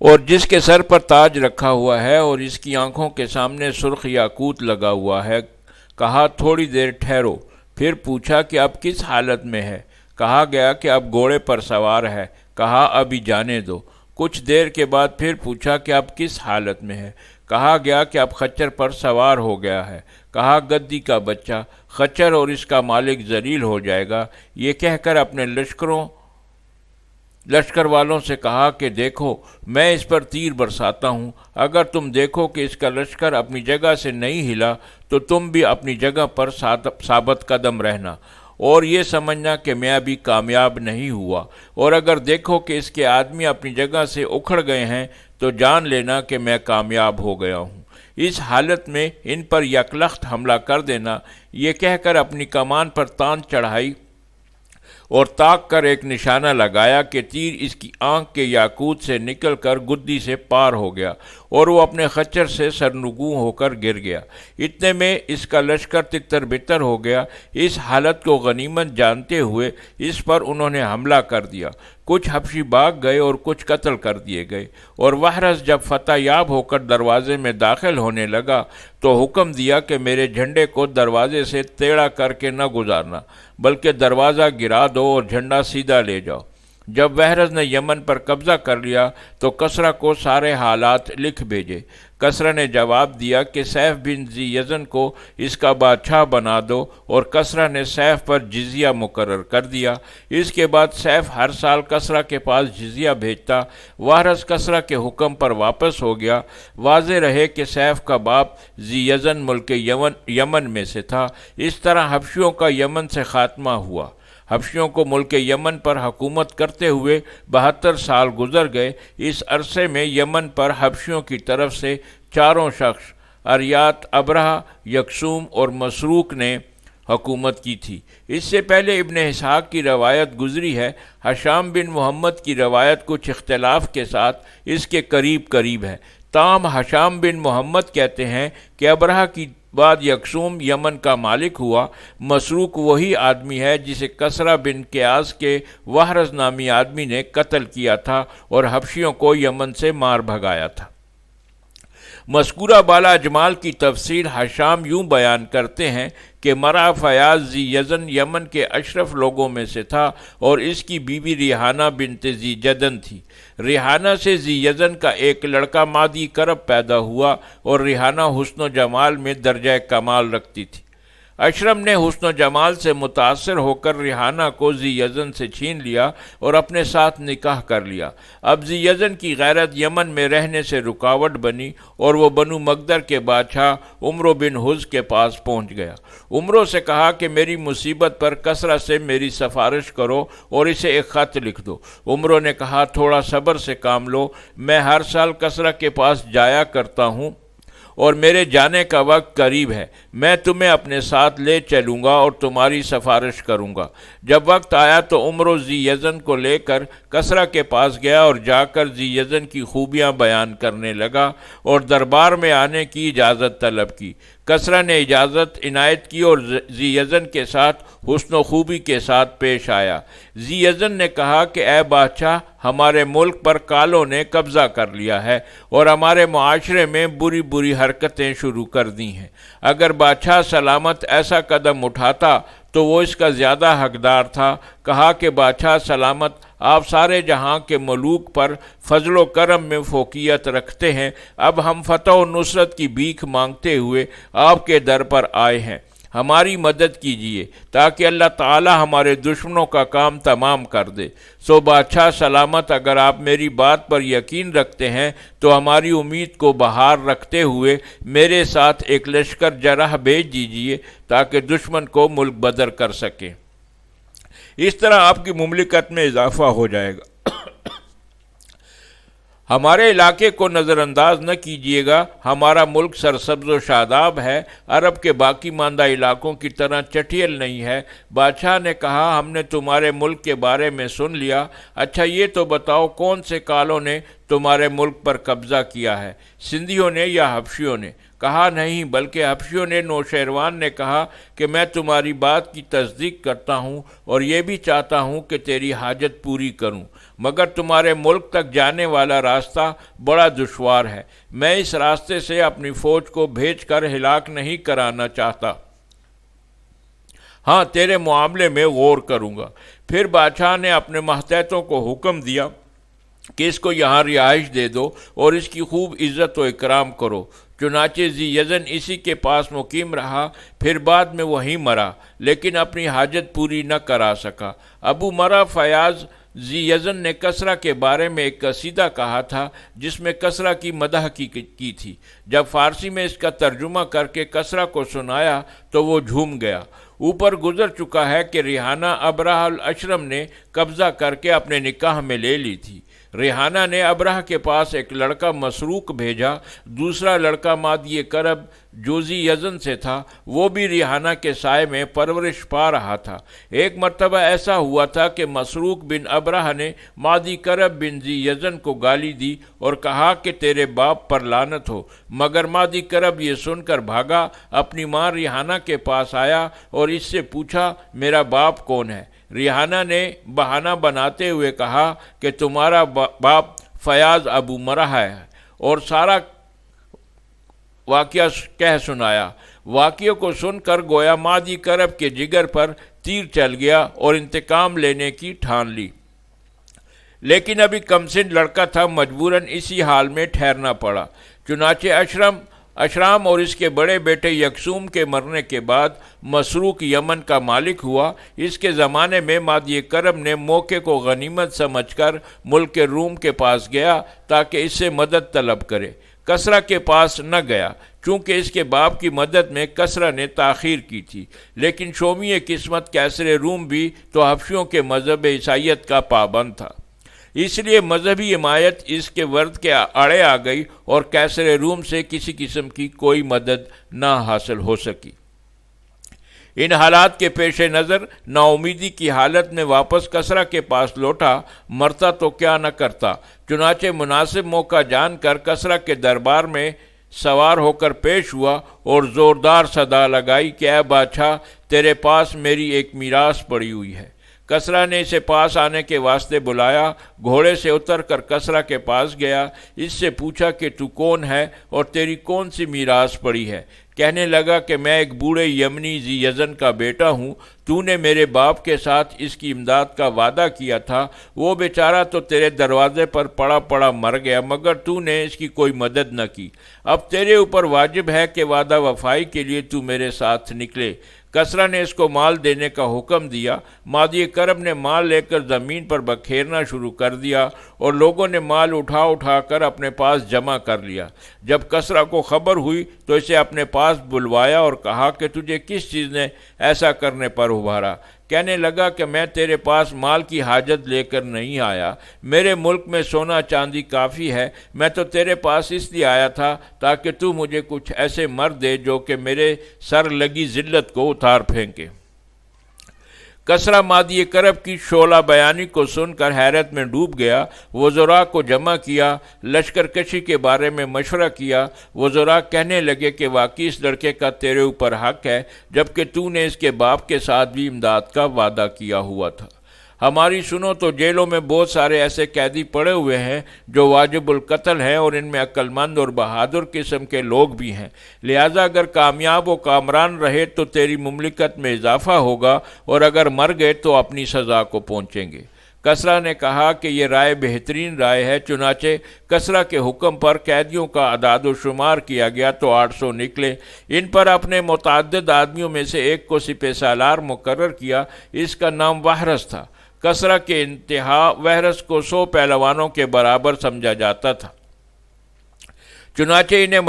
اور جس کے سر پر تاج رکھا ہوا ہے اور اس کی آنکھوں کے سامنے سرخ یاقوت لگا ہوا ہے۔ کہا تھوڑی دیر ٹھہرو، پھر پوچھا کہ اب کس حالت میں ہے؟ کہا گیا کہ اب گھوڑے پر سوار ہے۔ کہا ابھی جانے دو۔ کچھ دیر کے بعد پھر پوچھا کہ اب کس حالت میں ہے؟ کہا گیا کہ اب خچر پر سوار ہو گیا ہے۔ کہا گدی کا بچہ، خچر اور اس کا مالک ذلیل ہو جائے گا۔ یہ کہہ کر اپنے لشکر والوں سے کہا کہ دیکھو میں اس پر تیر برساتا ہوں، اگر تم دیکھو کہ اس کا لشکر اپنی جگہ سے نہیں ہلا تو تم بھی اپنی جگہ پر ثابت قدم رہنا اور یہ سمجھنا کہ میں ابھی کامیاب نہیں ہوا، اور اگر دیکھو کہ اس کے آدمی اپنی جگہ سے اکھڑ گئے ہیں تو جان لینا کہ میں کامیاب ہو گیا ہوں۔ اس حالت میں ان پر یکلخت حملہ کر دینا۔ یہ کہہ کر اپنی کمان پر تان چڑھائی اور تاک کر ایک نشانہ لگایا کہ تیر اس کی آنکھ کے یاقوت سے نکل کر گدی سے پار ہو گیا اور وہ اپنے خچر سے سرنگوں ہو کر گر گیا۔ اتنے میں اس کا لشکر تتر بتر ہو گیا۔ اس حالت کو غنیمت جانتے ہوئے اس پر انہوں نے حملہ کر دیا۔ کچھ حبشی بھاگ گئے اور کچھ قتل کر دیے گئے، اور وحرس جب فتح یاب ہو کر دروازے میں داخل ہونے لگا تو حکم دیا کہ میرے جھنڈے کو دروازے سے ٹیڑھا کر کے نہ گزارنا، بلکہ دروازہ گرا دو اور جھنڈا سیدھا لے جاؤ۔ جب وحرس نے یمن پر قبضہ کر لیا تو کسریٰ کو سارے حالات لکھ بھیجے۔ کسریٰ نے جواب دیا کہ سیف بن ذی یزن کو اس کا بادشاہ بنا دو، اور کسریٰ نے سیف پر جزیہ مقرر کر دیا۔ اس کے بعد سیف ہر سال کسریٰ کے پاس جزیہ بھیجتا۔ وحرس کسریٰ کے حکم پر واپس ہو گیا۔ واضح رہے کہ سیف کا باپ ذی یزن ملک یمن میں سے تھا۔ اس طرح حبشیوں کا یمن سے خاتمہ ہوا۔ حبشیوں کو ملک یمن پر حکومت کرتے ہوئے 72 سال گزر گئے۔ اس عرصے میں یمن پر حبشیوں کی طرف سے 4 شخص اریات، ابرہہ، یکسوم اور مسروق نے حکومت کی تھی۔ اس سے پہلے ابن اسحاق کی روایت گزری ہے۔ ہشام بن محمد کی روایت کچھ اختلاف کے ساتھ اس کے قریب ہے۔ تاہم ہشام بن محمد کہتے ہیں کہ ابرہہ کی بعد یکسوم یمن کا مالک ہوا۔ مسروق وہی آدمی ہے جسے کسریٰ بن کیاس کے وحرس نامی آدمی نے قتل کیا تھا اور حبشیوں کو یمن سے مار بھگایا تھا۔ مذکورہ بالا اجمال کی تفسیر ہشام یوں بیان کرتے ہیں کہ مرا فیاض ذی یزن یمن کے اشرف لوگوں میں سے تھا اور اس کی بیوی ریحانہ بنت ذی جدن تھی۔ ریحانہ سے ذی یزن کا ایک لڑکا مادی کرب پیدا ہوا اور ریحانہ حسن و جمال میں درجہ کمال رکھتی تھی۔ اشرم نے حسن و جمال سے متاثر ہو کر ریحانہ کو ذی یزن سے چھین لیا اور اپنے ساتھ نکاح کر لیا۔ اب ذی یزن کی غیرت یمن میں رہنے سے رکاوٹ بنی اور وہ بنو مقدر کے بادشاہ عمرو بن حز کے پاس پہنچ گیا۔ عمرو سے کہا کہ میری مصیبت پر کسریٰ سے میری سفارش کرو اور اسے ایک خط لکھ دو۔ عمرو نے کہا تھوڑا صبر سے کام لو، میں ہر سال کسریٰ کے پاس جایا کرتا ہوں اور میرے جانے کا وقت قریب ہے، میں تمہیں اپنے ساتھ لے چلوں گا اور تمہاری سفارش کروں گا۔ جب وقت آیا تو عمرو ذی یزن کو لے کر کسریٰ کے پاس گیا اور جا کر ذی یزن کی خوبیاں بیان کرنے لگا اور دربار میں آنے کی اجازت طلب کی۔ کسریٰ نے اجازت عنایت کی اور ذی یزن کے ساتھ حسن و خوبی کے ساتھ پیش آیا۔ ذی یزن نے کہا کہ اے بادشاہ، ہمارے ملک پر کالوں نے قبضہ کر لیا ہے اور ہمارے معاشرے میں بری بری حرکتیں شروع کر دی ہیں۔ اگر بادشاہ سلامت ایسا قدم اٹھاتا تو وہ اس کا زیادہ حقدار تھا۔ کہا کہ بادشاہ سلامت، آپ سارے جہاں کے ملوک پر فضل و کرم میں فوقیت رکھتے ہیں، اب ہم فتح و نصرت کی بھیک مانگتے ہوئے آپ کے در پر آئے ہیں، ہماری مدد کیجیے تاکہ اللہ تعالی ہمارے دشمنوں کا کام تمام کر دے۔ سو بادشاہ سلامت، اگر آپ میری بات پر یقین رکھتے ہیں تو ہماری امید کو بحال رکھتے ہوئے میرے ساتھ ایک لشکر جرح بھیج دیجیے تاکہ دشمن کو ملک بدر کر سکیں۔ اس طرح آپ کی مملکت میں اضافہ ہو جائے گا۔ ہمارے علاقے کو نظر انداز نہ کیجیے گا، ہمارا ملک سرسبز و شاداب ہے، عرب کے باقی ماندہ علاقوں کی طرح چٹھیل نہیں ہے۔ بادشاہ نے کہا ہم نے تمہارے ملک کے بارے میں سن لیا، اچھا یہ تو بتاؤ کون سے کالوں نے تمہارے ملک پر قبضہ کیا ہے؟ سندھیوں نے یا حبشیوں نے؟ کہا نہیں، بلکہ حبشیوں نے۔ نوشیروان نے کہا کہ میں تمہاری بات کی تصدیق کرتا ہوں اور یہ بھی چاہتا ہوں کہ تیری حاجت پوری کروں، مگر تمہارے ملک تک جانے والا راستہ بڑا دشوار ہے۔ میں اس راستے سے اپنی فوج کو بھیج کر ہلاک نہیں کرانا چاہتا، ہاں تیرے معاملے میں غور کروں گا۔ پھر بادشاہ نے اپنے ماتحتوں کو حکم دیا کہ اس کو یہاں رہائش دے دو اور اس کی خوب عزت و اکرام کرو۔ چنانچہ ذی یزن اسی کے پاس مقیم رہا، پھر بعد میں وہیں مرا، لیکن اپنی حاجت پوری نہ کرا سکا۔ ابو مرا فیاض ذی یزن نے کسریٰ کے بارے میں ایک قصیدہ کہا تھا جس میں کسریٰ کی مدح کی تھی۔ جب فارسی میں اس کا ترجمہ کر کے کسریٰ کو سنایا تو وہ جھوم گیا۔ اوپر گزر چکا ہے کہ ریحانہ ابرہہ الاشرم نے قبضہ کر کے اپنے نکاح میں لے لی تھی۔ ریحانہ نے ابرہہ کے پاس ایک لڑکا مسروق بھیجا، دوسرا لڑکا مادی کرب جو ذی یزن سے تھا، وہ بھی ریحانہ کے سائے میں پرورش پا رہا تھا۔ ایک مرتبہ ایسا ہوا تھا کہ مسروق بن ابرہہ نے مادی کرب بن ذی یزن کو گالی دی اور کہا کہ تیرے باپ پر لعنت ہو، مگر مادی کرب یہ سن کر بھاگا، اپنی ماں ریحانہ کے پاس آیا اور اس سے پوچھا میرا باپ کون ہے؟ ریحانہ نے بہانہ بناتے ہوئے کہا کہ تمہارا باپ فیاض ابو مرہ ہے، اور سارا واقعہ کہہ سنایا۔ واقعے کو سن کر گویا مادی کرب کے جگر پر تیر چل گیا اور انتقام لینے کی ٹھان لی، لیکن ابھی کمسن لڑکا تھا، مجبوراً اسی حال میں ٹھہرنا پڑا۔ چنانچہ اشرام اور اس کے بڑے بیٹے یکسوم کے مرنے کے بعد مسروق یمن کا مالک ہوا۔ اس کے زمانے میں مادی کرب نے موقع کو غنیمت سمجھ کر ملک روم کے پاس گیا تاکہ اس سے مدد طلب کرے۔ کسریٰ کے پاس نہ گیا، چونکہ اس کے باپ کی مدد میں کسریٰ نے تاخیر کی تھی، لیکن شومی قسمت کیسر روم بھی تو حبشیوں کے مذہب عیسائیت کا پابند تھا، اس لیے مذہبی حمایت اس کے ورد کے آڑے آ گئی اور کیسر روم سے کسی قسم کی کوئی مدد نہ حاصل ہو سکی۔ ان حالات کے پیش نظر نا امیدی کی حالت میں واپس کسریٰ کے پاس لوٹا، مرتا تو کیا نہ کرتا۔ چنانچہ مناسب موقع جان کر کسریٰ کے دربار میں سوار ہو کر پیش ہوا اور زوردار صدا لگائی کہ اے بادشاہ، تیرے پاس میری ایک میراث پڑی ہوئی ہے۔ کسریٰ نے اسے پاس آنے کے واسطے بلایا، گھوڑے سے اتر کر کسریٰ کے پاس گیا، اس سے پوچھا کہ تو کون ہے اور تیری کون سی میراث پڑی ہے؟ کہنے لگا کہ میں ایک بوڑھے یمنی ذی یزن کا بیٹا ہوں، تو نے میرے باپ کے ساتھ اس کی امداد کا وعدہ کیا تھا، وہ بیچارہ تو تیرے دروازے پر پڑا پڑا مر گیا، مگر تو نے اس کی کوئی مدد نہ کی۔ اب تیرے اوپر واجب ہے کہ وعدہ وفائی کے لیے تو میرے ساتھ نکلے۔ کسریٰ نے اس کو مال دینے کا حکم دیا۔ مادی کرب نے مال لے کر زمین پر بکھیرنا شروع کر دیا اور لوگوں نے مال اٹھا اٹھا کر اپنے پاس جمع کر لیا۔ جب کسریٰ کو خبر ہوئی تو اسے اپنے پاس بلوایا اور کہا کہ تجھے کس چیز نے ایسا کرنے پر ابھارا؟ کہنے لگا کہ میں تیرے پاس مال کی حاجت لے کر نہیں آیا، میرے ملک میں سونا چاندی کافی ہے، میں تو تیرے پاس اس لیے آیا تھا تاکہ تو مجھے کچھ ایسے مرد دے جو کہ میرے سر لگی ذلت کو اتار پھینکے۔ کسریٰ مادی کرب کی شعلہ بیانی کو سن کر حیرت میں ڈوب گیا۔ وزراء کو جمع کیا، لشکر کشی کے بارے میں مشورہ کیا۔ وزراء کہنے لگے کہ واقعی اس لڑکے کا تیرے اوپر حق ہے، جبکہ تو نے اس کے باپ کے ساتھ بھی امداد کا وعدہ کیا ہوا تھا۔ ہماری سنو تو جیلوں میں بہت سارے ایسے قیدی پڑے ہوئے ہیں جو واجب القتل ہیں، اور ان میں عقل مند اور بہادر قسم کے لوگ بھی ہیں، لہٰذا اگر کامیاب و کامران رہے تو تیری مملکت میں اضافہ ہوگا، اور اگر مر گئے تو اپنی سزا کو پہنچیں گے۔ کسریٰ نے کہا کہ یہ رائے بہترین رائے ہے۔ چنانچہ کسریٰ کے حکم پر قیدیوں کا اعداد و شمار کیا گیا تو 800 نکلے۔ ان پر اپنے متعدد آدمیوں میں سے ایک کو سپہ سالار مقرر کیا، اس کا نام وحرس تھا۔ کسریٰ کے انتہا وحرس کو 100 پہلوانوں کے برابر سمجھا جاتا تھا۔ چنانچہ انہیں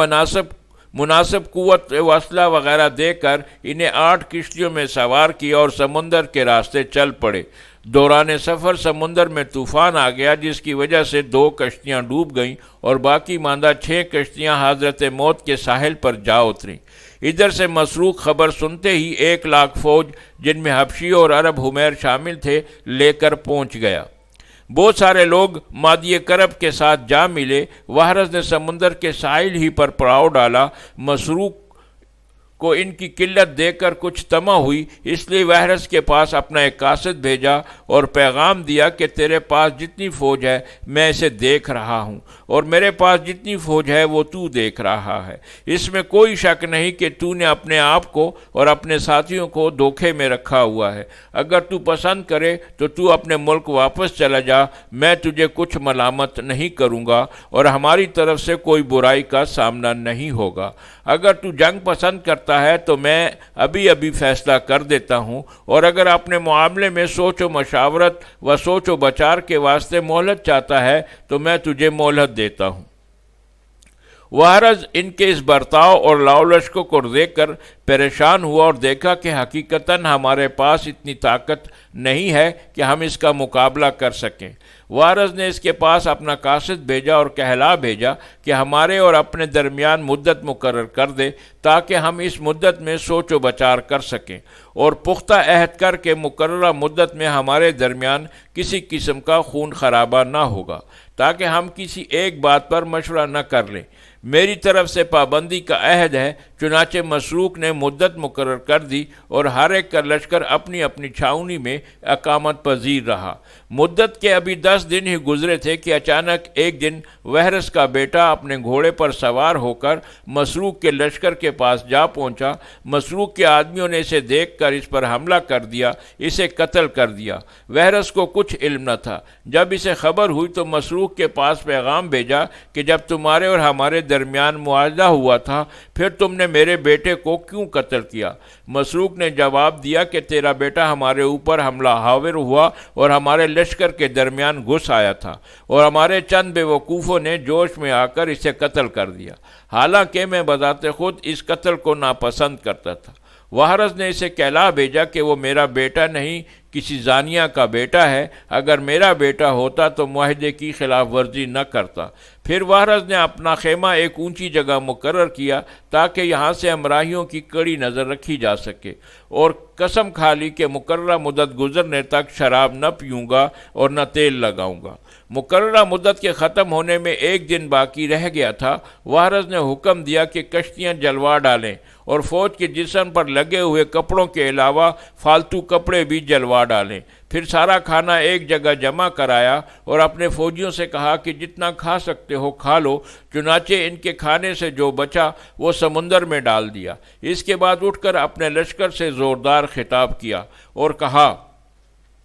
مناسب قوت وسلہ وغیرہ دے کر انہیں 8 کشتیوں میں سوار کیا اور سمندر کے راستے چل پڑے۔ دوران سفر سمندر میں طوفان آ گیا، جس کی وجہ سے 2 کشتیاں ڈوب گئیں اور باقی ماندہ 6 کشتیاں حضرت موت کے ساحل پر جا اتریں۔ ادھر سے مسروق خبر سنتے ہی 1 لاکھ فوج، جن میں حبشی اور عرب حمیر شامل تھے، لے کر پہنچ گیا۔ بہت سارے لوگ مادی کرب کے ساتھ جا ملے۔ وحرس نے سمندر کے ساحل ہی پر پڑاؤ ڈالا۔ مسروق کو ان کی قلت دیکھ کر کچھ طمع ہوئی، اس لیے وحرس کے پاس اپنا ایک قاصد بھیجا اور پیغام دیا کہ تیرے پاس جتنی فوج ہے میں اسے دیکھ رہا ہوں، اور میرے پاس جتنی فوج ہے وہ تو دیکھ رہا ہے۔ اس میں کوئی شک نہیں کہ تو نے اپنے آپ کو اور اپنے ساتھیوں کو دھوکے میں رکھا ہوا ہے۔ اگر تو پسند کرے تو تو اپنے ملک واپس چلا جا، میں تجھے کچھ ملامت نہیں کروں گا اور ہماری طرف سے کوئی برائی کا سامنا نہیں ہوگا۔ اگر تو جنگ پسند کرتا ہے تو میں ابھی فیصلہ کر دیتا ہوں، اور اگر اپنے معاملے میں سوچ و مشاورت و سوچ و بچار کے واسطے مہلت چاہتا ہے تو میں تجھے مہلت دیتا ہوں۔ وحرس ان کے اس برتاؤ اور لاؤ لشکر کو دیکھ کر پریشان ہوا اور دیکھا کہ حقیقتاً ہمارے پاس اتنی طاقت نہیں ہے کہ ہم اس کا مقابلہ کر سکیں۔ وحرس نے اس کے پاس اپنا قاصد بھیجا اور کہلا بھیجا کہ ہمارے اور اپنے درمیان مدت مقرر کر دے تاکہ ہم اس مدت میں سوچ و بچار کر سکیں، اور پختہ عہد کر کے مقررہ مدت میں ہمارے درمیان کسی قسم کا خون خرابہ نہ ہوگا، تاکہ ہم کسی ایک بات پر مشورہ نہ کر لیں۔ میری طرف سے پابندی کا عہد ہے۔ چنانچہ مسروق نے مدت مقرر کر دی اور ہر ایک کا لشکر اپنی اپنی چھاؤنی میں اقامت پذیر رہا۔ مدت کے ابھی 10 دن ہی گزرے تھے کہ اچانک ایک دن وحرس کا بیٹا اپنے گھوڑے پر سوار ہو کر مسروق کے لشکر کے پاس جا پہنچا۔ مسروق کے آدمیوں نے اسے دیکھ کر اس پر حملہ کر دیا، اسے قتل کر دیا۔ وحرس کو کچھ علم نہ تھا۔ جب اسے خبر ہوئی تو مسروق کے پاس پیغام بھیجا کہ جب تمہارے اور ہمارے درمیان معاہدہ ہوا تھا پھر تم نے میرے بیٹے کو کیوں قتل کیا؟ مسروق نے جواب دیا کہ تیرا بیٹا ہمارے اوپر حملہ آور ہوا اور ہمارے لشکر کے درمیان گھس آیا تھا، اور ہمارے چند بے وقوفوں نے جوش میں آ کر اسے قتل کر دیا، حالانکہ میں بذات خود اس قتل کو ناپسند کرتا تھا۔ وحرس نے اسے کہلا بھیجا کہ وہ میرا بیٹا نہیں، کسی زانیہ کا بیٹا ہے۔ اگر میرا بیٹا ہوتا تو معاہدے کی خلاف ورزی نہ کرتا۔ پھر وحرس نے اپنا خیمہ ایک اونچی جگہ مقرر کیا تاکہ یہاں سے ہمراہیوں کی کڑی نظر رکھی جا سکے، اور قسم کھا لی کہ مقررہ مدت گزرنے تک شراب نہ پیوں گا اور نہ تیل لگاؤں گا۔ مقررہ مدت کے ختم ہونے میں ایک دن باقی رہ گیا تھا۔ وحرس نے حکم دیا کہ کشتیاں جلوا ڈالیں اور فوج کے جسم پر لگے ہوئے کپڑوں کے علاوہ فالتو کپڑے بھی جلوا ڈالیں۔ پھر سارا کھانا ایک جگہ جمع کرایا اور اپنے فوجیوں سے کہا کہ جتنا کھا سکتے ہو کھا لو۔ چنانچہ ان کے کھانے سے جو بچا وہ سمندر میں ڈال دیا۔ اس کے بعد اٹھ کر اپنے لشکر سے زوردار خطاب کیا اور کہا،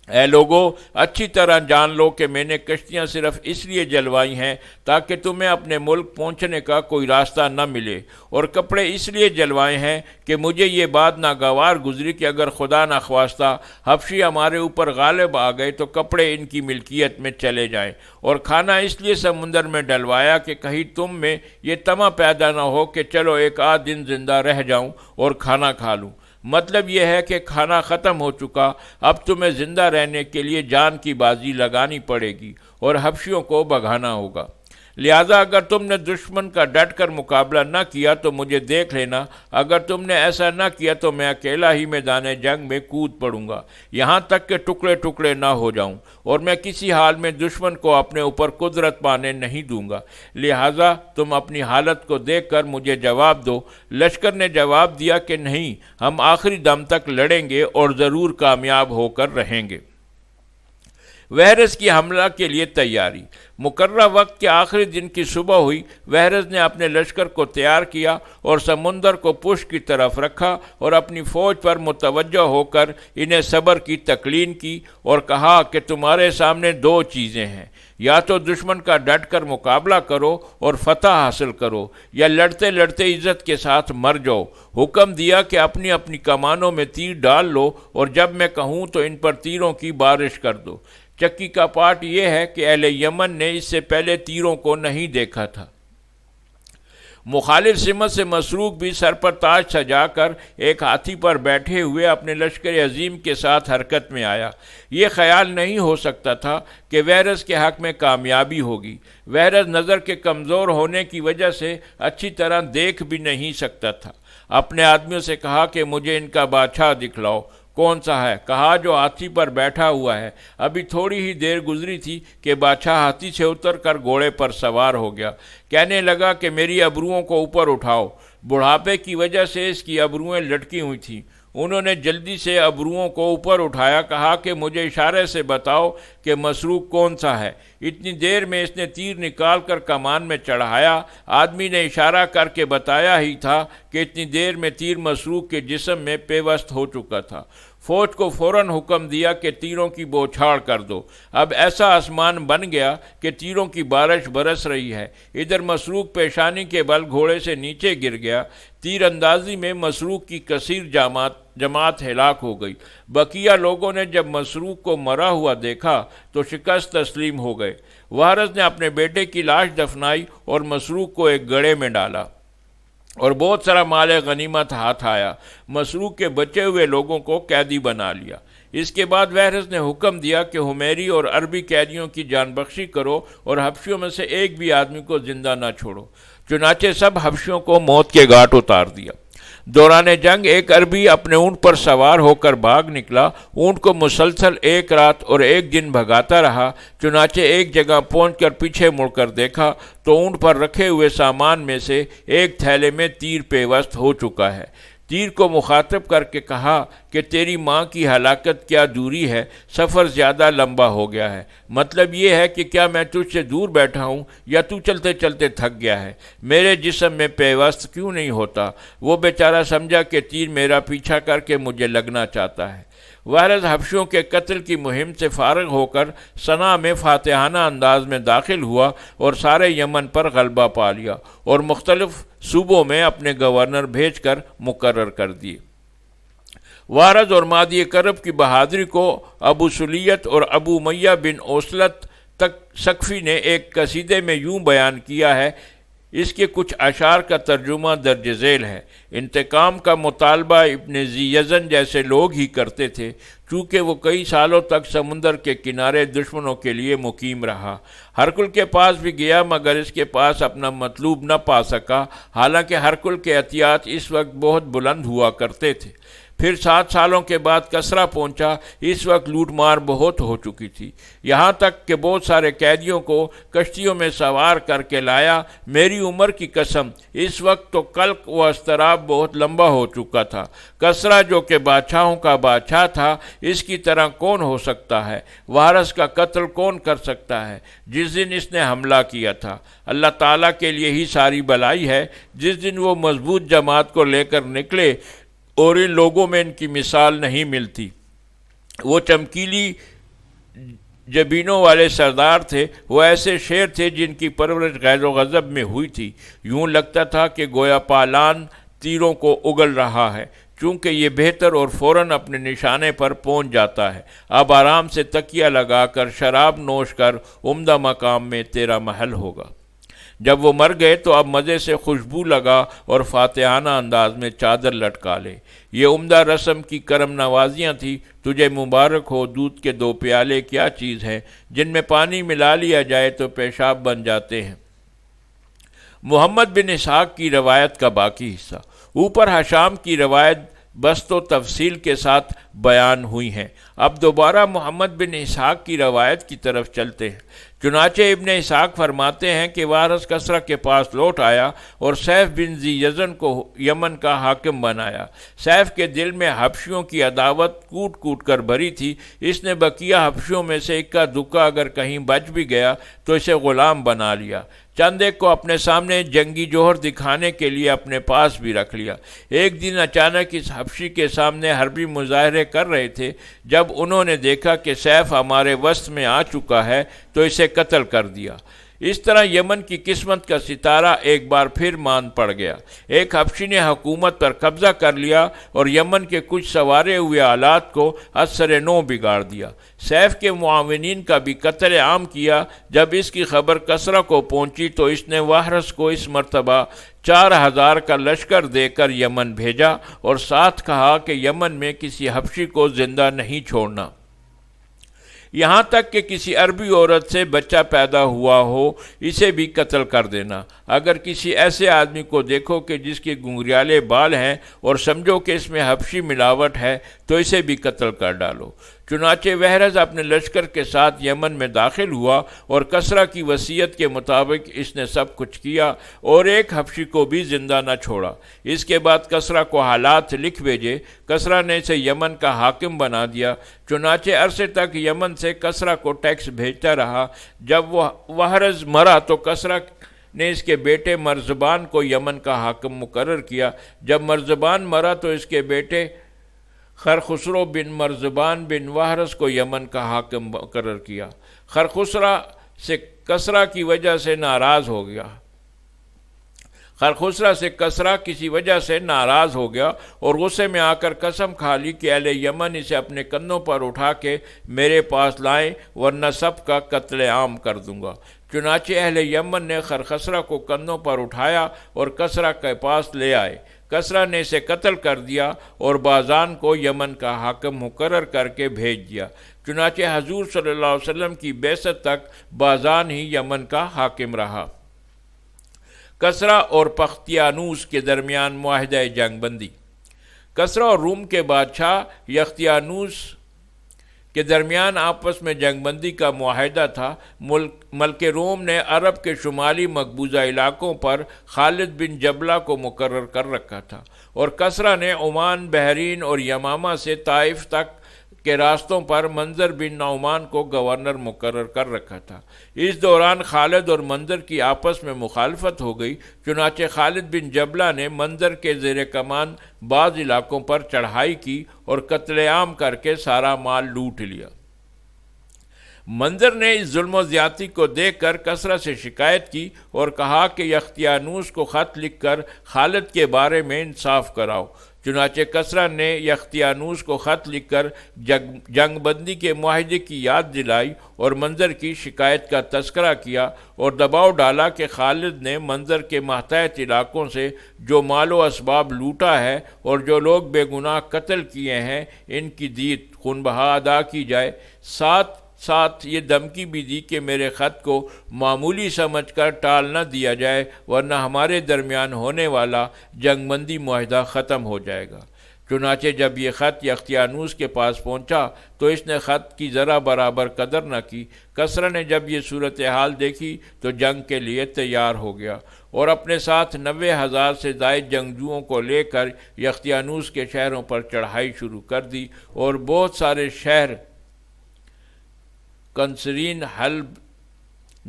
اے لوگو، اچھی طرح جان لو کہ میں نے کشتیاں صرف اس لیے جلوائی ہیں تاکہ تمہیں اپنے ملک پہنچنے کا کوئی راستہ نہ ملے، اور کپڑے اس لیے جلوائے ہیں کہ مجھے یہ بات ناگوار گزری کہ اگر خدا نخواستہ حبشی ہمارے اوپر غالب آ گئے تو کپڑے ان کی ملکیت میں چلے جائیں، اور کھانا اس لیے سمندر میں ڈلوایا کہ کہیں تم میں یہ طمع پیدا نہ ہو کہ چلو ایک آدھ دن زندہ رہ جاؤں اور کھانا کھا لوں۔ مطلب یہ ہے کہ کھانا ختم ہو چکا، اب تمہیں زندہ رہنے کے لیے جان کی بازی لگانی پڑے گی اور حبشیوں کو بھگانا ہوگا۔ لہذا اگر تم نے دشمن کا ڈٹ کر مقابلہ نہ کیا تو مجھے دیکھ لینا، اگر تم نے ایسا نہ کیا تو میں اکیلا ہی میدان جنگ میں کود پڑوں گا، یہاں تک کہ ٹکڑے ٹکڑے نہ ہو جاؤں، اور میں کسی حال میں دشمن کو اپنے اوپر قدرت پانے نہیں دوں گا۔ لہذا تم اپنی حالت کو دیکھ کر مجھے جواب دو۔ لشکر نے جواب دیا کہ نہیں، ہم آخری دم تک لڑیں گے اور ضرور کامیاب ہو کر رہیں گے۔ وحرس کی حملہ کے لیے تیاری۔ مقررہ وقت کے آخری دن کی صبح ہوئی۔ وحرس نے اپنے لشکر کو تیار کیا اور سمندر کو پشت کی طرف رکھا اور اپنی فوج پر متوجہ ہو کر انہیں صبر کی تکلین کی اور کہا کہ تمہارے سامنے 2 چیزیں ہیں، یا تو دشمن کا ڈٹ کر مقابلہ کرو اور فتح حاصل کرو، یا لڑتے لڑتے عزت کے ساتھ مر جاؤ۔ حکم دیا کہ اپنی اپنی کمانوں میں تیر ڈال لو، اور جب میں کہوں تو ان پر تیروں کی بارش کر دو۔ چکی کا پاٹ یہ ہے کہ اہل یمن نے اس سے پہلے تیروں کو نہیں دیکھا تھا۔ مخالف سمت سے مسروق بھی سر پر تاج سجا کر ایک ہاتھی پر بیٹھے ہوئے اپنے لشکر عظیم کے ساتھ حرکت میں آیا۔ یہ خیال نہیں ہو سکتا تھا کہ وحرس کے حق میں کامیابی ہوگی۔ وحرس نظر کے کمزور ہونے کی وجہ سے اچھی طرح دیکھ بھی نہیں سکتا تھا۔ اپنے آدمیوں سے کہا کہ مجھے ان کا بادشاہ دکھلاؤ۔ کون سا ہے؟ کہا جو ہاتھی پر بیٹھا ہوا ہے۔ ابھی تھوڑی ہی دیر گزری تھی کہ بادشاہ ہاتھی سے اتر کر گھوڑے پر سوار ہو گیا۔ کہنے لگا کہ میری ابروؤں کو اوپر اٹھاؤ۔ بڑھاپے کی وجہ سے اس کی ابروئیں لٹکی ہوئی تھیں۔ انہوں نے جلدی سے ابروؤں کو اوپر اٹھایا، کہا کہ مجھے اشارے سے بتاؤ کہ مسروق کون سا ہے۔ اتنی دیر میں اس نے تیر نکال کر کمان میں چڑھایا۔ آدمی نے اشارہ کر کے بتایا ہی تھا کہ اتنی دیر میں تیر مسروق کے جسم میں پیوست ہو چکا تھا۔ فوج کو فوراً حکم دیا کہ تیروں کی بوچھاڑ کر دو۔ اب ایسا آسمان بن گیا کہ تیروں کی بارش برس رہی ہے۔ ادھر مسروق پیشانی کے بل گھوڑے سے نیچے گر گیا۔ تیر اندازی میں مسروق کی کثیر جماعت ہلاک ہو گئی۔ بقیہ لوگوں نے جب مسروق کو مرا ہوا دیکھا تو شکست تسلیم ہو گئے۔ وارث نے اپنے بیٹے کی لاش دفنائی اور مسروق کو ایک گڑھے میں ڈالا اور بہت سارا مال غنیمت ہاتھ آیا۔ مسروق کے بچے ہوئے لوگوں کو قیدی بنا لیا۔ اس کے بعد وارث نے حکم دیا کہ حمیری اور عربی قیدیوں کی جان بخشی کرو اور حبشیوں میں سے ایک بھی آدمی کو زندہ نہ چھوڑو۔ چنانچہ سب حبشیوں کو موت کے گھاٹ اتار دیا۔ دوران جنگ ایک عربی اپنے اونٹ پر سوار ہو کر بھاگ نکلا۔ اونٹ کو مسلسل ایک رات اور ایک دن بھگاتا رہا۔ چنانچہ ایک جگہ پہنچ کر پیچھے مڑ کر دیکھا تو اونٹ پر رکھے ہوئے سامان میں سے ایک تھیلے میں تیر پیوست ہو چکا ہے۔ تیر کو مخاطب کر کے کہا کہ تیری ماں کی ہلاکت کیا دوری ہے، سفر زیادہ لمبا ہو گیا ہے۔ مطلب یہ ہے کہ کیا میں تجھ سے دور بیٹھا ہوں یا تو چلتے چلتے تھک گیا ہے؟ میرے جسم میں پیوست کیوں نہیں ہوتا؟ وہ بیچارہ سمجھا کہ تیر میرا پیچھا کر کے مجھے لگنا چاہتا ہے۔ وارث حبشیوں کے قتل کی مہم سے فارغ ہو کر صنعا میں فاتحانہ انداز میں داخل ہوا اور سارے یمن پر غلبہ پا لیا اور مختلف صوبوں میں اپنے گورنر بھیج کر مقرر کر دیے۔ وارث اور مادی کرب کی بہادری کو ابو سلیت اور ابو امیہ بن اوسلت تک سقفی نے ایک قصیدے میں یوں بیان کیا ہے۔ اس کے کچھ اشعار کا ترجمہ درج ذیل ہے۔ انتقام کا مطالبہ ابن ذی یزن جیسے لوگ ہی کرتے تھے، چونکہ وہ کئی سالوں تک سمندر کے کنارے دشمنوں کے لیے مقیم رہا۔ ہرکل کے پاس بھی گیا مگر اس کے پاس اپنا مطلوب نہ پا سکا، حالانکہ ہرکل کے عطیات اس وقت بہت بلند ہوا کرتے تھے۔ پھر 7 سالوں کے بعد کسرا پہنچا۔ اس وقت لوٹ مار بہت ہو چکی تھی، یہاں تک کہ بہت سارے قیدیوں کو کشتیوں میں سوار کر کے لایا۔ میری عمر کی قسم، اس وقت تو قلق و اضطراب بہت لمبا ہو چکا تھا۔ کسرا جو کہ بادشاہوں کا بادشاہ تھا، اس کی طرح کون ہو سکتا ہے؟ وارث کا قتل کون کر سکتا ہے جس دن اس نے حملہ کیا تھا؟ اللہ تعالیٰ کے لیے ہی ساری بلائی ہے۔ جس دن وہ مضبوط جماعت کو لے کر نکلے اور ان لوگوں میں ان کی مثال نہیں ملتی۔ وہ چمکیلی جبینوں والے سردار تھے، وہ ایسے شیر تھے جن کی پرورش غیظ و غضب میں ہوئی تھی۔ یوں لگتا تھا کہ گویا پالان تیروں کو اگل رہا ہے، چونکہ یہ بہتر اور فوراً اپنے نشانے پر پہنچ جاتا ہے۔ اب آرام سے تکیہ لگا کر شراب نوش کر عمدہ مقام میں تیرا محل ہوگا۔ جب وہ مر گئے تو اب مزے سے خوشبو لگا اور فاتحانہ انداز میں چادر لٹکا لے۔ یہ عمدہ رسم کی کرم نوازیاں تھیں۔ تجھے مبارک ہو، دودھ کے 2 پیالے کیا چیز ہیں جن میں پانی ملا لیا جائے تو پیشاب بن جاتے ہیں۔ محمد بن اسحاق کی روایت کا باقی حصہ۔ اوپر حشام کی روایت بسط و تفصیل کے ساتھ بیان ہوئی ہیں۔ اب دوبارہ محمد بن اسحاق کی روایت کی طرف چلتے ہیں۔ چنانچہ ابن اسحاق فرماتے ہیں کہ وارث کسرا کے پاس لوٹ آیا اور سیف بن ذی یزن کو یمن کا حاکم بنایا۔ سیف کے دل میں حبشیوں کی عداوت کوٹ کوٹ کر بھری تھی۔ اس نے بقیہ حبشیوں میں سے اکا دکا اگر کہیں بچ بھی گیا تو اسے غلام بنا لیا۔ چند ایک کو اپنے سامنے جنگی جوہر دکھانے کے لیے اپنے پاس بھی رکھ لیا۔ ایک دن اچانک اس حبشی کے سامنے حربی مظاہرے کر رہے تھے۔ جب انہوں نے دیکھا کہ سیف ہمارے وسط میں آ چکا ہے تو اسے قتل کر دیا۔ اس طرح یمن کی قسمت کا ستارہ ایک بار پھر مان پڑ گیا۔ ایک حبشی نے حکومت پر قبضہ کر لیا اور یمن کے کچھ سوارے ہوئے آلات کو اثر نو بگاڑ دیا۔ سیف کے معاونین کا بھی قتل عام کیا۔ جب اس کی خبر کسرا کو پہنچی تو اس نے وارث کو اس مرتبہ 4000 کا لشکر دے کر یمن بھیجا اور ساتھ کہا کہ یمن میں کسی حبشی کو زندہ نہیں چھوڑنا۔ یہاں تک کہ کسی عربی عورت سے بچہ پیدا ہوا ہو اسے بھی قتل کر دینا۔ اگر کسی ایسے آدمی کو دیکھو کہ جس کے گھنگریالے بال ہیں اور سمجھو کہ اس میں حبشی ملاوٹ ہے تو اسے بھی قتل کر ڈالو۔ چنانچہ وحرز اپنے لشکر کے ساتھ یمن میں داخل ہوا اور کسریٰ کی وصیت کے مطابق اس نے سب کچھ کیا اور ایک حبشی کو بھی زندہ نہ چھوڑا۔ اس کے بعد کسریٰ کو حالات لکھ بھیجے۔ کسریٰ نے اسے یمن کا حاکم بنا دیا۔ چنانچہ عرصے تک یمن سے کسریٰ کو ٹیکس بھیجتا رہا۔ جب وہ وحرز مرا تو کسریٰ نے اس کے بیٹے مرزبان کو یمن کا حاکم مقرر کیا۔ جب مرزبان مرا تو اس کے بیٹے خرخسرو بن مرزبان بن وحرز کو یمن کا حاکم مقرر کیا۔ خرخسرہ سے کسریٰ کی وجہ سے ناراض ہو گیا۔ خرخسرہ سے کسریٰ کسی وجہ سے ناراض ہو گیا اور غصے میں آ کر قسم کھا لی کہ اہل یمن اسے اپنے کندھوں پر اٹھا کے میرے پاس لائیں ورنہ سب کا قتل عام کر دوں گا۔ چنانچہ اہل یمن نے خرخسرہ کو کندھوں پر اٹھایا اور کسریٰ کے پاس لے آئے۔ کسریٰ نے اسے قتل کر دیا اور بازان کو یمن کا حاکم مقرر کر کے بھیج دیا۔ چنانچہ حضور صلی اللہ علیہ وسلم کی بعثت تک بازان ہی یمن کا حاکم رہا۔ کسریٰ اور بختیانوس کے درمیان معاہدہ جنگ بندی۔ کسریٰ اور روم کے بادشاہ بختیانوس کے درمیان آپس میں جنگ بندی کا معاہدہ تھا۔ ملک روم نے عرب کے شمالی مقبوضہ علاقوں پر خالد بن جبلہ کو مقرر کر رکھا تھا اور کسریٰ نے عمان، بحرین اور یمامہ سے طائف تک کے راستوں پر منظر بن نعمان کو گورنر مقرر کر رکھا تھا۔ اس دوران خالد اور منظر کی آپس میں مخالفت ہو گئی۔ چنانچہ خالد بن جبلہ نے منظر کے زیر کمان بعض علاقوں پر چڑھائی کی اور قتل عام کر کے سارا مال لوٹ لیا۔ منظر نے اس ظلم و زیادتی کو دیکھ کر کسریٰ سے شکایت کی اور کہا کہ بختیانوس کو خط لکھ کر خالد کے بارے میں انصاف کراؤ۔ چنانچہ کسریٰ نے بختیانوس کو خط لکھ کر جنگ بندی کے معاہدے کی یاد دلائی اور منظر کی شکایت کا تذکرہ کیا اور دباؤ ڈالا کہ خالد نے منظر کے محتاط علاقوں سے جو مال و اسباب لوٹا ہے اور جو لوگ بے گناہ قتل کیے ہیں ان کی دیت خون بہا ادا کی جائے۔ ساتھ یہ دھمکی بھی دی کہ میرے خط کو معمولی سمجھ کر ٹال نہ دیا جائے ورنہ ہمارے درمیان ہونے والا جنگ بندی معاہدہ ختم ہو جائے گا۔ چنانچہ جب یہ خط بختیانوس کے پاس پہنچا تو اس نے خط کی ذرا برابر قدر نہ کی۔ کسریٰ نے جب یہ صورتحال دیکھی تو جنگ کے لیے تیار ہو گیا اور اپنے ساتھ 90,000 سے زائد جنگجوؤں کو لے کر بختیانوس کے شہروں پر چڑھائی شروع کر دی اور بہت سارے شہر کنسرین، حلب،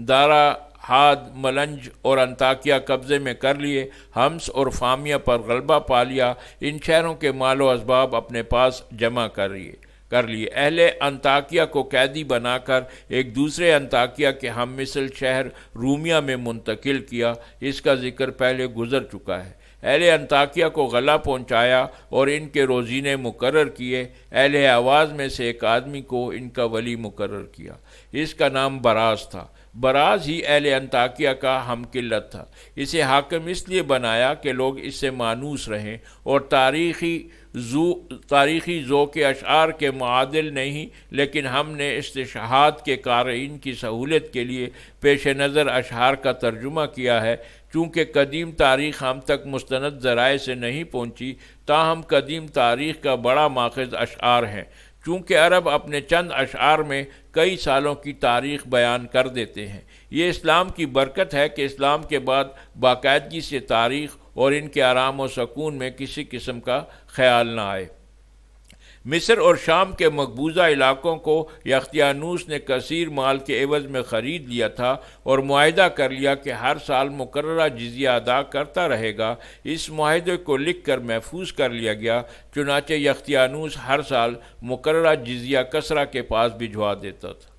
دارا، ہاد، ملنج اور انطاکیہ قبضے میں کر لیے۔ حمص اور فامیہ پر غلبہ پا لیا۔ ان شہروں کے مال و اسباب اپنے پاس جمع کر لیے۔ اہل انطاکیہ کو قیدی بنا کر ایک دوسرے انطاکیہ کے ہم مثل شہر رومیہ میں منتقل کیا۔ اس کا ذکر پہلے گزر چکا ہے۔ اہل انطاکیہ کو غلہ پہنچایا اور ان کے روزینے مقرر کیے۔ اہل آواز میں سے ایک آدمی کو ان کا ولی مقرر کیا۔ اس کا نام براز تھا۔ براز ہی اہل انطاکیہ کا ہم قلت تھا۔ اسے حاکم اس لیے بنایا کہ لوگ اس سے مانوس رہیں اور تاریخی ذوق اشعار کے معادل نہیں، لیکن ہم نے استشہاد کے قارئین کی سہولت کے لیے پیش نظر اشعار کا ترجمہ کیا ہے۔ چونکہ قدیم تاریخ ہم تک مستند ذرائع سے نہیں پہنچی، تاہم قدیم تاریخ کا بڑا ماخذ اشعار ہیں۔ چونکہ عرب اپنے چند اشعار میں کئی سالوں کی تاریخ بیان کر دیتے ہیں۔ یہ اسلام کی برکت ہے کہ اسلام کے بعد باقاعدگی سے تاریخ اور ان کے آرام و سکون میں کسی قسم کا خیال نہ آئے۔ مصر اور شام کے مقبوضہ علاقوں کو بختیانوس نے کثیر مال کے عوض میں خرید لیا تھا اور معاہدہ کر لیا کہ ہر سال مقررہ جزیہ ادا کرتا رہے گا۔ اس معاہدے کو لکھ کر محفوظ کر لیا گیا۔ چنانچہ بختیانوس ہر سال مقررہ جزیہ کسریٰ کے پاس بھجوا دیتا تھا۔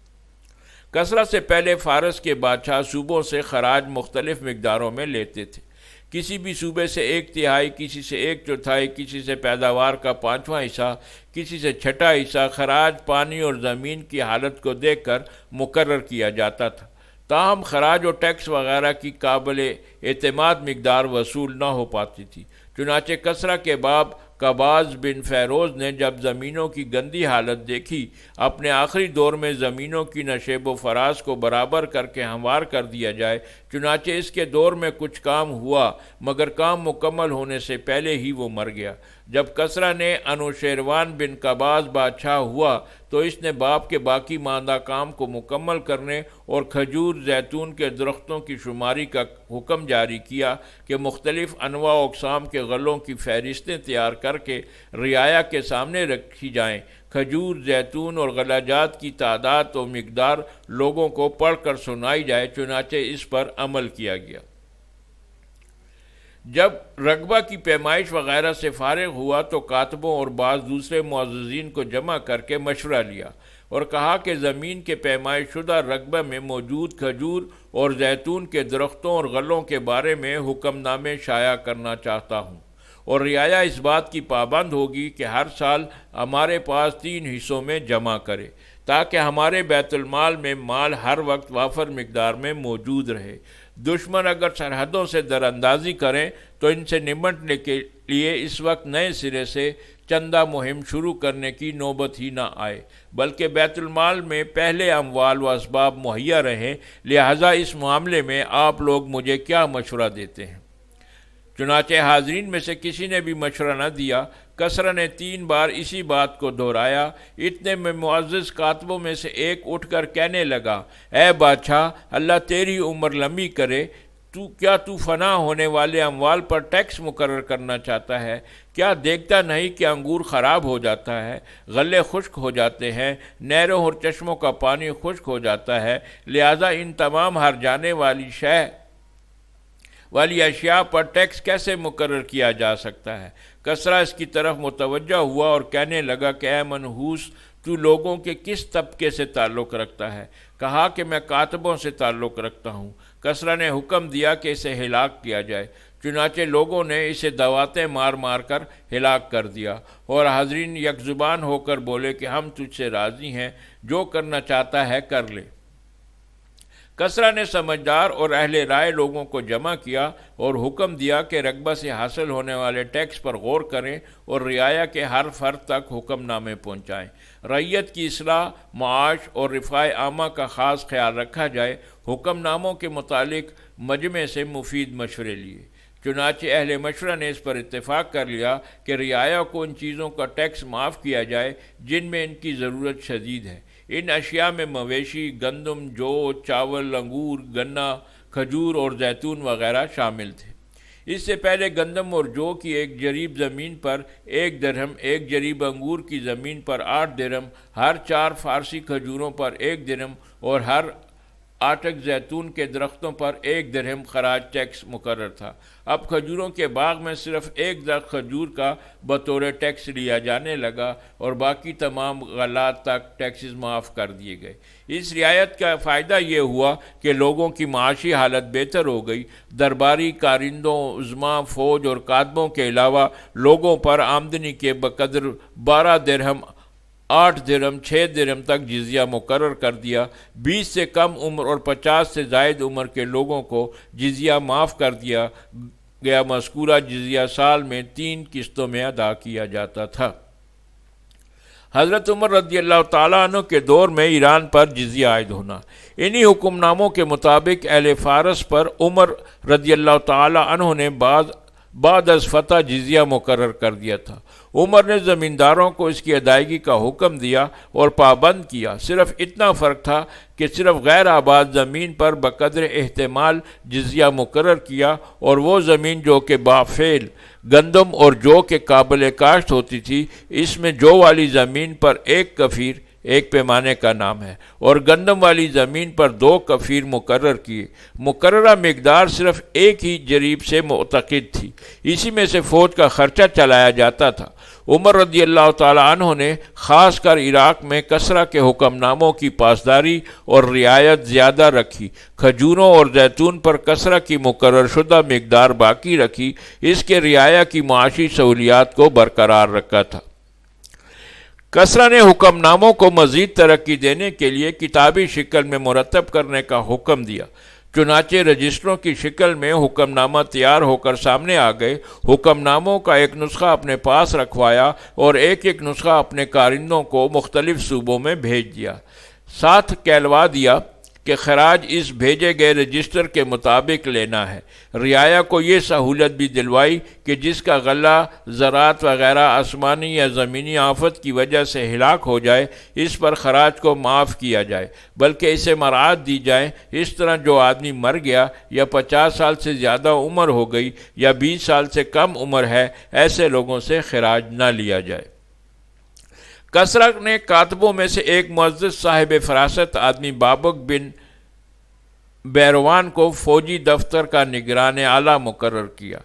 کسریٰ سے پہلے فارس کے بادشاہ صوبوں سے خراج مختلف مقداروں میں لیتے تھے۔ کسی بھی صوبے سے 1/3، کسی سے 1/4، کسی سے پیداوار کا 5واں حصہ، کسی سے 6واں حصہ خراج پانی اور زمین کی حالت کو دیکھ کر مقرر کیا جاتا تھا۔ تاہم خراج و ٹیکس وغیرہ کی قابل اعتماد مقدار وصول نہ ہو پاتی تھی۔ چنانچہ کسریٰ کے باب قباز بن فیروز نے جب زمینوں کی گندی حالت دیکھی، اپنے آخری دور میں زمینوں کی نشیب و فراز کو برابر کر کے ہموار کر دیا جائے، چنانچہ اس کے دور میں کچھ کام ہوا، مگر کام مکمل ہونے سے پہلے ہی وہ مر گیا۔ جب کسریٰ نے انوشیروان بن قباز بادشاہ ہوا تو اس نے باپ کے باقی ماندہ کام کو مکمل کرنے اور کھجور زیتون کے درختوں کی شماری کا حکم جاری کیا کہ مختلف انواع و اقسام کے غلوں کی فہرستیں تیار کر کے رعایا کے سامنے رکھی جائیں۔ کھجور زیتون اور غلہ جات کی تعداد و مقدار لوگوں کو پڑھ کر سنائی جائے، چنانچہ اس پر عمل کیا گیا۔ جب رقبہ کی پیمائش وغیرہ سے فارغ ہوا تو کاتبوں اور بعض دوسرے معززین کو جمع کر کے مشورہ لیا اور کہا کہ زمین کے پیمائش شدہ رقبہ میں موجود کھجور اور زیتون کے درختوں اور غلوں کے بارے میں حکم نامے شائع کرنا چاہتا ہوں، اور رعایا اس بات کی پابند ہوگی کہ ہر سال ہمارے پاس 3 حصوں میں جمع کرے، تاکہ ہمارے بیت المال میں مال ہر وقت وافر مقدار میں موجود رہے۔ دشمن اگر سرحدوں سے دراندازی کریں تو ان سے نمٹنے کے لیے اس وقت نئے سرے سے چندہ مہم شروع کرنے کی نوبت ہی نہ آئے، بلکہ بیت المال میں پہلے اموال و اسباب مہیا رہیں۔ لہٰذا اس معاملے میں آپ لوگ مجھے کیا مشورہ دیتے ہیں؟ چنانچہ حاضرین میں سے کسی نے بھی مشورہ نہ دیا۔ کسریٰ نے 3 بار اسی بات کو دہرایا۔ اتنے میں معزز کاتبوں میں سے ایک اٹھ کر کہنے لگا، اے بادشاہ، اللہ تیری عمر لمبی کرے، کیا تو فنا ہونے والے اموال پر ٹیکس مقرر کرنا چاہتا ہے؟ کیا دیکھتا نہیں کہ انگور خراب ہو جاتا ہے، غلے خشک ہو جاتے ہیں، نہروں اور چشموں کا پانی خشک ہو جاتا ہے؟ لہذا ان تمام ہر جانے والی اشیاء پر ٹیکس کیسے مقرر کیا جا سکتا ہے؟ کسریٰ اس کی طرف متوجہ ہوا اور کہنے لگا کہ اے منحوس، تو لوگوں کے کس طبقے سے تعلق رکھتا ہے؟ کہا کہ میں کاتبوں سے تعلق رکھتا ہوں۔ کسریٰ نے حکم دیا کہ اسے ہلاک کیا جائے، چنانچہ لوگوں نے اسے دواتیں مار مار کر ہلاک کر دیا، اور حاضرین یک زبان ہو کر بولے کہ ہم تجھ سے راضی ہیں، جو کرنا چاہتا ہے کر لے۔ کسریٰ نے سمجھدار اور اہل رائے لوگوں کو جمع کیا اور حکم دیا کہ رقبہ سے حاصل ہونے والے ٹیکس پر غور کریں اور رعایا کے ہر فرد تک حکم نامے پہنچائیں۔ رعیت کی اصلاح، معاش اور رفاع عامہ کا خاص خیال رکھا جائے۔ حکم ناموں کے متعلق مجمع سے مفید مشورے لیے، چنانچہ اہل مشورہ نے اس پر اتفاق کر لیا کہ رعایا کو ان چیزوں کا ٹیکس معاف کیا جائے جن میں ان کی ضرورت شدید ہے۔ ان اشیاء میں مویشی، گندم، جو، چاول، انگور، گنا، کھجور اور زیتون وغیرہ شامل تھے۔ اس سے پہلے گندم اور جو کی 1 جریب زمین پر 1 درہم، 1 جریب انگور کی زمین پر 8 درہم، ہر 4 فارسی کھجوروں پر 1 درہم اور ہر 8 زیتون کے درختوں پر 1 درہم خراج ٹیکس مقرر تھا۔ اب کھجوروں کے باغ میں صرف 1 درخت کھجور کا بطور ٹیکس لیا جانے لگا اور باقی تمام غلات تک ٹیکسز معاف کر دیے گئے۔ اس رعایت کا فائدہ یہ ہوا کہ لوگوں کی معاشی حالت بہتر ہو گئی۔ درباری، کارندوں، عظماء، فوج اور کاتبوں کے علاوہ لوگوں پر آمدنی کے بقدر 12 درہم، 8 درہم، 6 درہم تک جزیہ مقرر کر دیا۔ 20 سے کم عمر اور 50 سے زائد عمر کے لوگوں کو جزیہ معاف کر دیا گیا۔ مذکورہ جزیہ سال میں 3 قسطوں میں ادا کیا جاتا تھا۔ حضرت عمر رضی اللہ تعالیٰ عنہ کے دور میں ایران پر جزیہ عائد ہونا۔ انہی حکم ناموں کے مطابق اہل فارس پر عمر رضی اللہ تعالیٰ عنہ نے بعد از فتح جزیہ مقرر کر دیا تھا۔ عمر نے زمینداروں کو اس کی ادائیگی کا حکم دیا اور پابند کیا۔ صرف اتنا فرق تھا کہ صرف غیر آباد زمین پر بقدر احتمال جزیہ مقرر کیا، اور وہ زمین جو کہ بافعل گندم اور جو کے قابل کاشت ہوتی تھی، اس میں جو والی زمین پر 1 کفیر، 1 پیمانے کا نام ہے، اور گندم والی زمین پر 2 کفیر مقرر کیے۔ مقررہ مقدار صرف 1 ہی جریب سے معتقد تھی، اسی میں سے فوج کا خرچہ چلایا جاتا تھا۔ عمر رضی اللہ تعالیٰ عنہ نے خاص کر عراق میں کسریٰ کے حکم ناموں کی پاسداری اور رعایت زیادہ رکھی۔ کھجوروں اور زیتون پر کسریٰ کی مقرر شدہ مقدار باقی رکھی، اس کے رعایا کی معاشی سہولیات کو برقرار رکھا تھا۔ کسریٰ نے حکم ناموں کو مزید ترقی دینے کے لیے کتابی شکل میں مرتب کرنے کا حکم دیا۔ چنانچہ رجسٹروں کی شکل میں حکم نامہ تیار ہو کر سامنے آ گئے۔ حکم ناموں کا ایک نسخہ اپنے پاس رکھوایا اور ایک ایک نسخہ اپنے کارندوں کو مختلف صوبوں میں بھیج دیا۔ ساتھ کہلوا دیا کہ خراج اس بھیجے گئے رجسٹر کے مطابق لینا ہے۔ رعایا کو یہ سہولت بھی دلوائی کہ جس کا غلہ زراعت وغیرہ آسمانی یا زمینی آفت کی وجہ سے ہلاک ہو جائے اس پر خراج کو معاف کیا جائے، بلکہ اسے مراعات دی جائیں۔ اس طرح جو آدمی مر گیا یا 50 سال سے زیادہ عمر ہو گئی یا 20 سال سے کم عمر ہے، ایسے لوگوں سے خراج نہ لیا جائے۔ کسرا نے کاتبوں میں سے ایک معزز صاحب فراست آدمی بابک بن بیروان کو فوجی دفتر کا نگران اعلیٰ مقرر کیا۔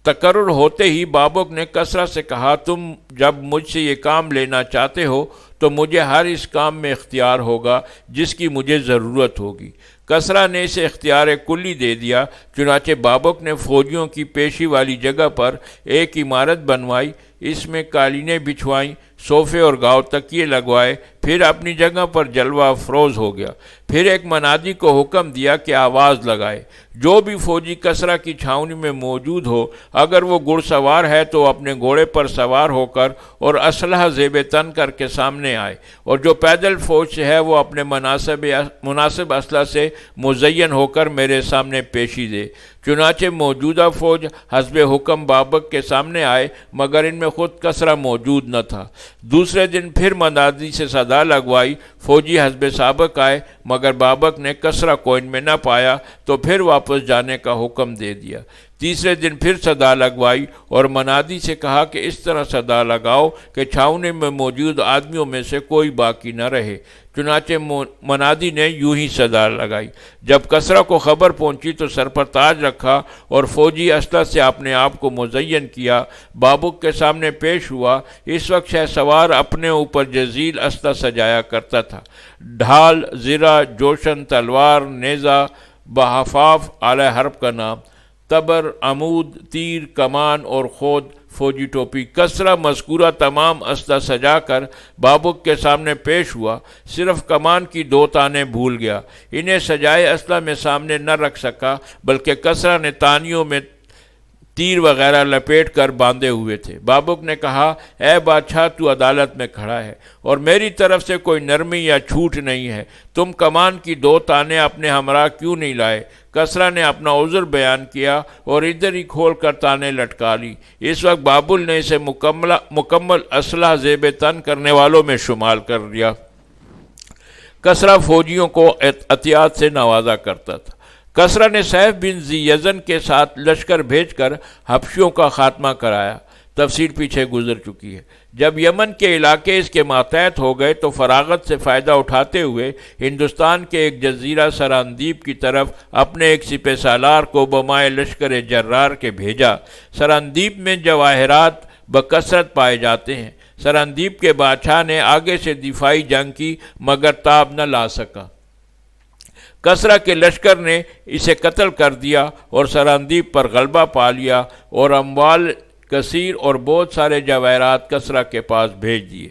تقرر ہوتے ہی بابک نے کسرا سے کہا، تم جب مجھ سے یہ کام لینا چاہتے ہو تو مجھے ہر اس کام میں اختیار ہوگا جس کی مجھے ضرورت ہوگی۔ کسرا نے اسے اختیار کلی دے دیا۔ چنانچہ بابک نے فوجیوں کی پیشی والی جگہ پر ایک عمارت بنوائی، اس میں قالینیں بچھوائیں، صوفے اور گاؤ تکیے لگوائے، پھر اپنی جگہ پر جلوہ افروز ہو گیا۔ پھر ایک منادی کو حکم دیا کہ آواز لگائے، جو بھی فوجی کسرا کی چھاؤنی میں موجود ہو، اگر وہ گھڑ سوار ہے تو اپنے گھوڑے پر سوار ہو کر اور اسلحہ زیب تن کر کے سامنے آئے، اور جو پیدل فوج سے ہے وہ اپنے مناسب اسلحہ سے مزین ہو کر میرے سامنے پیشی دے۔ چنانچہ موجودہ فوج حسب حکم بابک کے سامنے آئے، مگر ان میں خود کسرا موجود نہ تھا۔ دوسرے دن پھر منادی سے صدا لگوائی، فوجی حسب سابق آئے، مگر بابک نے کسرا کو ان میں نہ پایا تو پھر واپس جانے کا حکم دے دیا۔ تیسرے دن پھر صدا لگوائی اور منادی سے کہا کہ اس طرح صدا لگاؤ کہ چھاؤنی میں موجود آدمیوں میں سے کوئی باقی نہ رہے۔ چنانچہ منادی نے یوں ہی صدا لگائی۔ جب کسرا کو خبر پہنچی تو سر پر تاج رکھا اور فوجی اسلحہ سے اپنے آپ کو مزین کیا، بابک کے سامنے پیش ہوا۔ اس وقت شہ سوار اپنے اوپر جزیل اسلحہ سجایا کرتا تھا، ڈھال، زرہ، جوشن، تلوار، نیزہ، بحفاف اعلی حرب کا نام، تبر، عمود، تیر، کمان اور خود فوجی ٹوپی۔ کسرا مذکورہ تمام اسلحہ سجا کر بابک کے سامنے پیش ہوا، صرف کمان کی 2 تانیں بھول گیا۔ انہیں سجائے اسلحہ میں سامنے نہ رکھ سکا، بلکہ کسرا نے تانیوں میں تیر وغیرہ لپیٹ کر باندھے ہوئے تھے۔ بابک نے کہا، اے بادشاہ، تو عدالت میں کھڑا ہے اور میری طرف سے کوئی نرمی یا چھوٹ نہیں ہے، تم کمان کی 2 تانیں اپنے ہمراہ کیوں نہیں لائے؟ کسرا نے اپنا عذر بیان کیا اور ادھر ہی کھول کر تانیں لٹکا لی۔ اس وقت بابل نے اسے مکمل اسلحہ زیب تن کرنے والوں میں شمال کر دیا۔ کسرا فوجیوں کو احتیاط سے نوازا کرتا تھا۔ کسرا نے سیف بن ذی یزن کے ساتھ لشکر بھیج کر حبشیوں کا خاتمہ کرایا۔ تفصیل پیچھے گزر چکی ہے۔ جب یمن کے علاقے اس کے ماتحت ہو گئے تو فراغت سے فائدہ اٹھاتے ہوئے ہندوستان کے ایک جزیرہ سراندیپ کی طرف اپنے ایک سپہ سالار کو بمائے لشکر جرار کے بھیجا۔ سراندیپ میں جواہرات بکثرت پائے جاتے ہیں۔ سراندیپ کے بادشاہ نے آگے سے دفاعی جنگ کی مگر تاب نہ لا سکا۔ کسرا کے لشکر نے اسے قتل کر دیا اور سراندیپ پر غلبہ پا لیا اور اموال کثیر اور بہت سارے جواہرات کسرا کے پاس بھیج دیے۔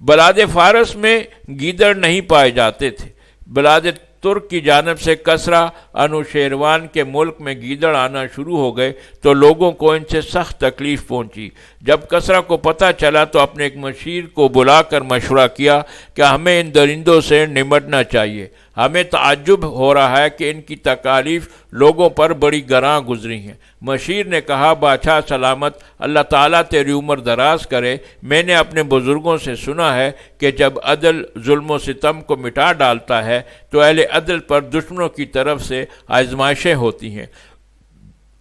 بلاد فارس میں گیدڑ نہیں پائے جاتے تھے۔ بلاد ترک کی جانب سے کسرا انوشیروان کے ملک میں گیدڑ آنا شروع ہو گئے تو لوگوں کو ان سے سخت تکلیف پہنچی۔ جب کسرا کو پتہ چلا تو اپنے ایک مشیر کو بلا کر مشورہ کیا کہ ہمیں ان درندوں سے نمٹنا چاہیے۔ ہمیں تعجب ہو رہا ہے کہ ان کی تکالیف لوگوں پر بڑی گراں گزری ہیں۔ مشیر نے کہا، بادشاہ سلامت، اللہ تعالیٰ تیری عمر دراز کرے۔ میں نے اپنے بزرگوں سے سنا ہے کہ جب عدل ظلم و ستم کو مٹا ڈالتا ہے تو اہل عدل پر دشمنوں کی طرف سے آزمائشیں ہوتی ہیں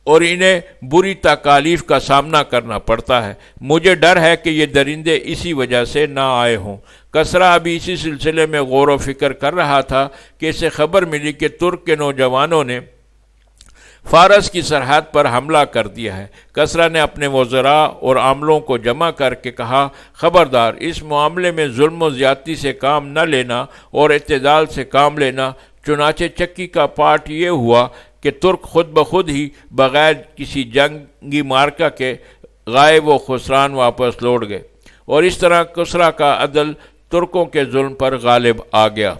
اور انہیں بری تکالیف کا سامنا کرنا پڑتا ہے۔ مجھے ڈر ہے کہ یہ درندے اسی وجہ سے نہ آئے ہوں۔ کسرا ابھی اسی سلسلے میں غور و فکر کر رہا تھا کہ اسے خبر ملی کہ ترک کے نوجوانوں نے فارس کی سرحد پر حملہ کر دیا ہے۔ کسرا نے اپنے وزراء اور عاملوں کو جمع کر کے کہا، خبردار، اس معاملے میں ظلم و زیادتی سے کام نہ لینا اور اعتدال سے کام لینا۔ چنانچہ چکی کا پاٹ یہ ہوا کہ ترک خود بخود ہی بغیر کسی جنگی مارکہ کے غائب و خسران واپس لوٹ گئے، اور اس طرح کسرا کا عدل ترکوں کے ظلم پر غالب آ گیا۔